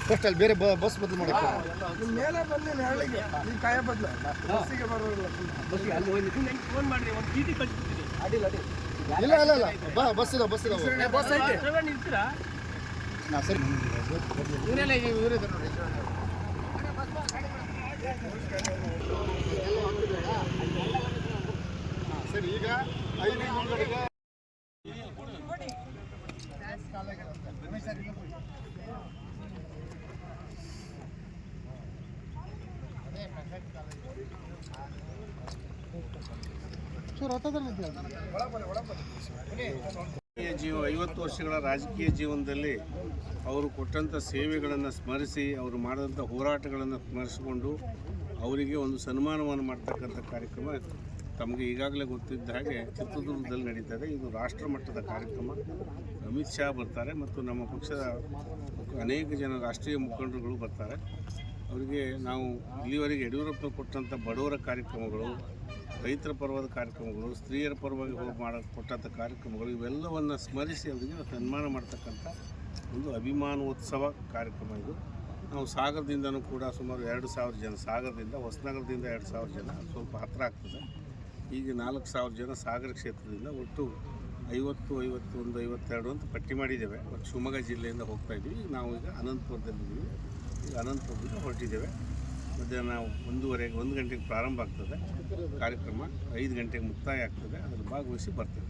First ಅಲ್ಲಿ ಬೇರೆ bus ಬದಲು ಮಾಡಿ ಮೇಲೆ ಬಂದು ನಾಳೆಗೆ ಈ ಕಾಯ ಬದಲು ಬಸ್ಸಿಗೆ ಬರೋಲ್ಲ ಬಸ್ಸಿಗೆ ಅಲ್ಲಿ ಹೋಗಿ ಫೋನ್ ಮಾಡಿ ಒಂದು ಚೀಟಿ ಕಳಿಸ್ಬಿಡ್ತೀನಿ ಅಡ್ಡಿಲ್ಲ ಇಲ್ಲ ಇಲ್ಲ ಇಲ್ಲ ಬಸ್ ಇದೆ ಬಸ್ ಇದೆ ಬಸ್ ಐತೆ ನಿಲ್ತೀರಾ ನಾ ಸರಿ ಇವರೆಲ್ಲ ಇವರೇ ನೋಡಿ ಸರಿ ಈಗ 5 ನಿಮಿಷಗಳಿಗೆ50 ವರ್ಷಗಳ ರಾಜಕೀಯ ಜೀವನದಲ್ಲಿ ಅವರು ಕೊಟ್ಟಂಥ ಸೇವೆಗಳನ್ನು ಸ್ಮರಿಸಿ ಅವರು ಮಾಡಿದಂಥ ಹೋರಾಟಗಳನ್ನು ಸ್ಮರಿಸಿಕೊಂಡು ಅವರಿಗೆ ಒಂದು ಸನ್ಮಾನವನ್ನು ಮಾಡ್ತಕ್ಕಂಥ ಕಾರ್ಯಕ್ರಮ ತಮಗೆ ಈಗಾಗಲೇ ಗೊತ್ತಿದ್ದ ಹಾಗೆ ಚಿತ್ರದುರ್ಗದಲ್ಲಿ ನಡೀತದೆ. ಇದು ರಾಷ್ಟ್ರ ಮಟ್ಟದ ಕಾರ್ಯಕ್ರಮ. ಅಮಿತ್ ಶಾ ಬರ್ತಾರೆ ಮತ್ತು ನಮ್ಮ ಪಕ್ಷದ ಅನೇಕ ಜನ ರಾಷ್ಟ್ರೀಯ ಮುಖಂಡರುಗಳು ಬರ್ತಾರೆ. ಅವರಿಗೆ ನಾವು ಇಲ್ಲಿವರೆಗೆ ಯಡಿಯೂರಪ್ಪ ಕೊಟ್ಟಂಥ ಬಡವರ ಕಾರ್ಯಕ್ರಮಗಳು, ರೈತರ ಪರವಾದ ಕಾರ್ಯಕ್ರಮಗಳು, ಸ್ತ್ರೀಯರ ಪರವಾಗಿ ಕೊಟ್ಟಂಥ ಕಾರ್ಯಕ್ರಮಗಳು ಇವೆಲ್ಲವನ್ನು ಸ್ಮರಿಸಿ ಅವರಿಗೆ ಸನ್ಮಾನ ಮಾಡ್ತಕ್ಕಂಥ ಒಂದು ಅಭಿಮಾನೋತ್ಸವ ಕಾರ್ಯಕ್ರಮ ಇದು. ನಾವು ಸಾಗರದಿಂದನೂ ಕೂಡ ಸುಮಾರು 2,000 ಜನ, ಸಾಗರದಿಂದ ಹೊಸನಗರದಿಂದ 2,000 ಜನ, ಸ್ವಲ್ಪ ಹತ್ತಿರ ಆಗ್ತದೆ. ಈಗ 4,000 ಜನ ಸಾಗರ ಕ್ಷೇತ್ರದಿಂದ, ಒಟ್ಟು 50, 51, 52 ಅಂತ ಪಟ್ಟಿ ಮಾಡಿದ್ದೇವೆ. ಮತ್ತು ಶಿವಮೊಗ್ಗ ಜಿಲ್ಲೆಯಿಂದ ಹೋಗ್ತಾ ಇದ್ದೀವಿ. ನಾವು ಈಗ ಅನಂತಪುರದಲ್ಲಿದ್ದೀವಿ. ಈಗ ಅನಂತಪುರದಿಂದ ಹೊರಟಿದ್ದೇವೆ. ಮಧ್ಯಾಹ್ನ 1 ಗಂಟೆಗೆ ಪ್ರಾರಂಭ ಆಗ್ತದೆ ಕಾರ್ಯಕ್ರಮ, 5 ಗಂಟೆಗೆ ಮುಕ್ತಾಯ ಆಗ್ತದೆ. ಅದರಲ್ಲಿ ಭಾಗವಹಿಸಿ ಬರ್ತೇವೆ.